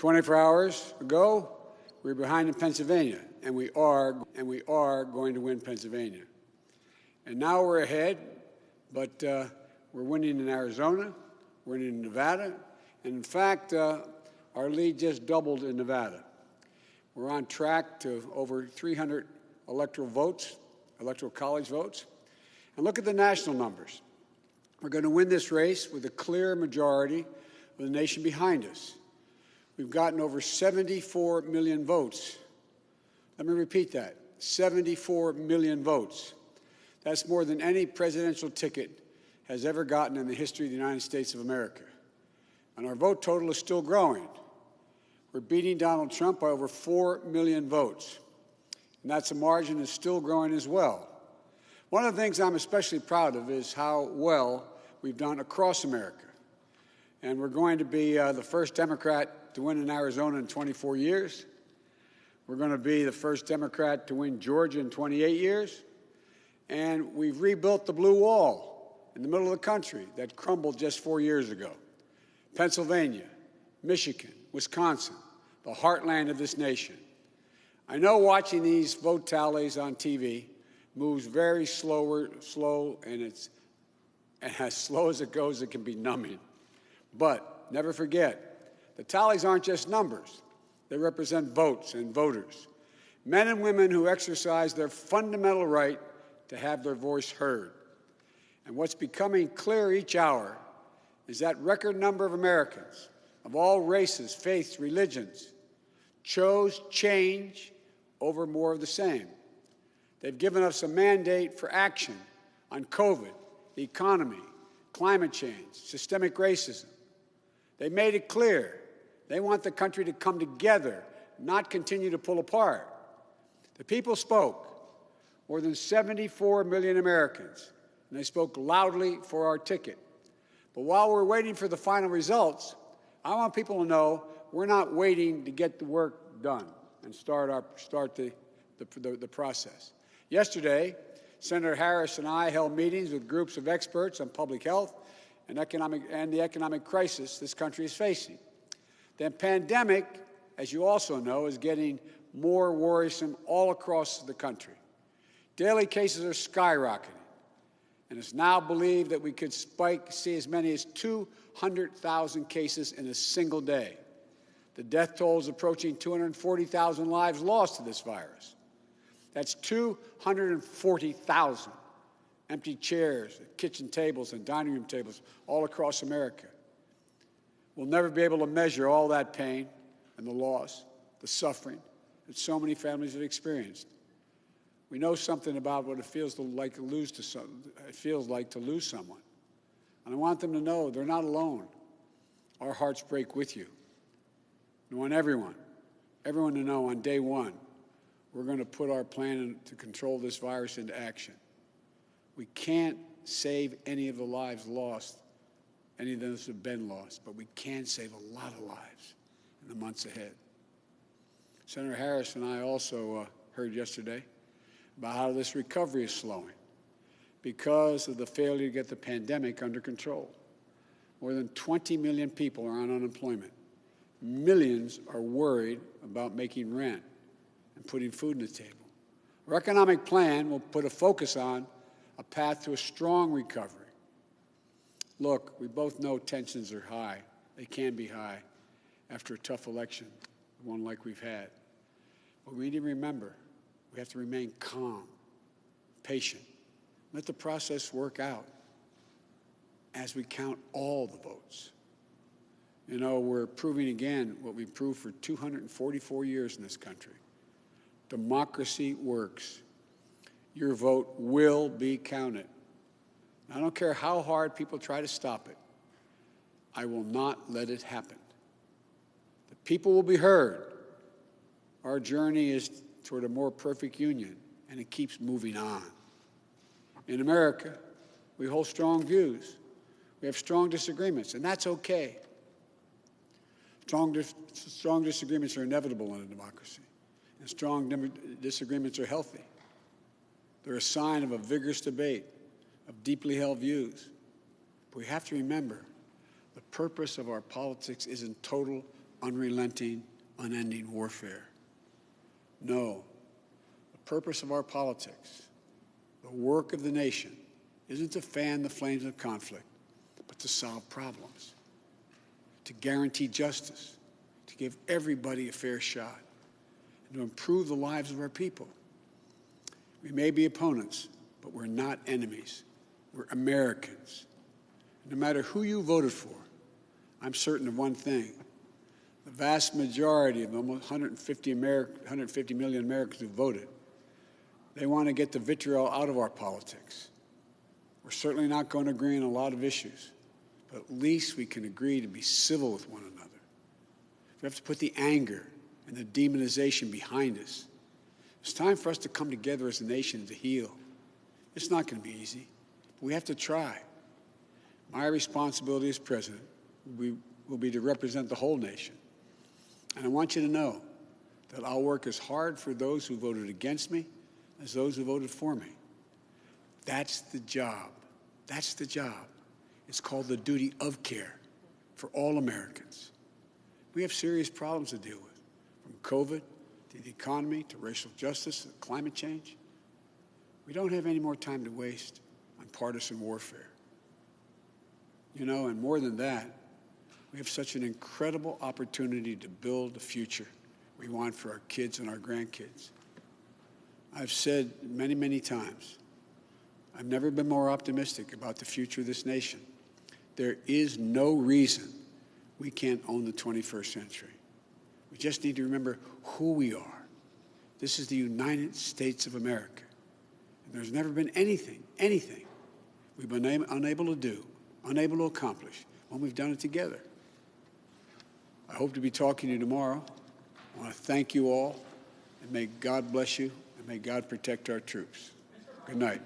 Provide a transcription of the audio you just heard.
24 hours ago, we were behind in Pennsylvania, and we are going to win Pennsylvania. And now we're ahead, but we're winning in Arizona, we're winning in Nevada, and in fact, our lead just doubled in Nevada. We're on track to over 300 electoral votes, Electoral College votes. And look at the national numbers. We're going to win this race with a clear majority of the nation behind us. We've gotten over 74 million votes. Let me repeat that, 74 million votes. That's more than any presidential ticket has ever gotten in the history of the United States of America. And our vote total is still growing. We're beating Donald Trump by over 4 million votes. And that's a margin that's still growing as well. One of the things I'm especially proud of is how well we've done across America. And we're going to be the first Democrat to win in Arizona in 24 years. We're going to be the first Democrat to win Georgia in 28 years. And we've rebuilt the blue wall in the middle of the country that crumbled just 4 years ago. Pennsylvania, Michigan, Wisconsin, the heartland of this nation. I know watching these vote tallies on TV moves very slow, and as slow as it goes, it can be numbing. But never forget, the tallies aren't just numbers. They represent votes and voters, men and women who exercise their fundamental right to have their voice heard. And what's becoming clear each hour is that record number of Americans of all races, faiths, religions chose change over more of the same. They've given us a mandate for action on COVID, the economy, climate change, systemic racism. They made it clear they want the country to come together, not continue to pull apart. The people spoke, more than 74 million Americans, and they spoke loudly for our ticket. But while we're waiting for the final results, I want people to know we're not waiting to get the work done and start the process. Yesterday, Senator Harris and I held meetings with groups of experts on public health and the economic crisis this country is facing. The pandemic, as you also know, is getting more worrisome all across the country. Daily cases are skyrocketing, and it's now believed that we could see as many as 200,000 cases in a single day. The death toll is approaching 240,000 lives lost to this virus. That's 240,000 empty chairs, kitchen tables, and dining room tables all across America. We'll never be able to measure all that pain and the loss, the suffering that so many families have experienced. We know something about what it feels like to lose someone. And I want them to know they're not alone. Our hearts break with you. I want everyone to know on day one, we're going to put our plan to control this virus into action. We can't save any of the lives lost, any of those have been lost, but we can save a lot of lives in the months ahead. Senator Harris and I also heard yesterday about how this recovery is slowing because of the failure to get the pandemic under control. More than 20 million people are on unemployment. Millions are worried about making rent and putting food on the table. Our economic plan will put a focus on a path to a strong recovery. Look, we both know tensions are high. They can be high after a tough election, one like we've had. But we need to remember, we have to remain calm, patient. Let the process work out as we count all the votes. You know, we're proving again what we've proved for 244 years in this country. Democracy works. Your vote will be counted. I don't care how hard people try to stop it. I will not let it happen. The people will be heard. Our journey is toward a more perfect union, and it keeps moving on. In America, we hold strong views. We have strong disagreements, and that's okay. Strong disagreements are inevitable in a democracy, and strong disagreements are healthy. They're a sign of a vigorous debate, of deeply held views. But we have to remember, the purpose of our politics is in total unrelenting, unending warfare. No, the purpose of our politics, the work of the nation, isn't to fan the flames of conflict, but to solve problems, to guarantee justice, to give everybody a fair shot, and to improve the lives of our people. We may be opponents, but we're not enemies. We're Americans. No matter who you voted for, I'm certain of one thing. The vast majority of almost 150 million Americans who voted, they want to get the vitriol out of our politics. We're certainly not going to agree on a lot of issues, but at least we can agree to be civil with one another. We have to put the anger and the demonization behind us. It's time for us to come together as a nation to heal. It's not going to be easy, but we have to try. My responsibility as president will be to represent the whole nation. And I want you to know that I'll work as hard for those who voted against me as those who voted for me. That's the job. That's the job. It's called the duty of care for all Americans. We have serious problems to deal with, from COVID to the economy to racial justice to climate change. We don't have any more time to waste on partisan warfare. You know, and more than that, we have such an incredible opportunity to build the future we want for our kids and our grandkids. I've said many, many times, I've never been more optimistic about the future of this nation. There is no reason we can't own the 21st century. We just need to remember who we are. This is the United States of America. And there's never been anything we've been unable to do, unable to accomplish when we've done it together. I hope to be talking to you tomorrow. I want to thank you all, and may God bless you, and may God protect our troops. Good night.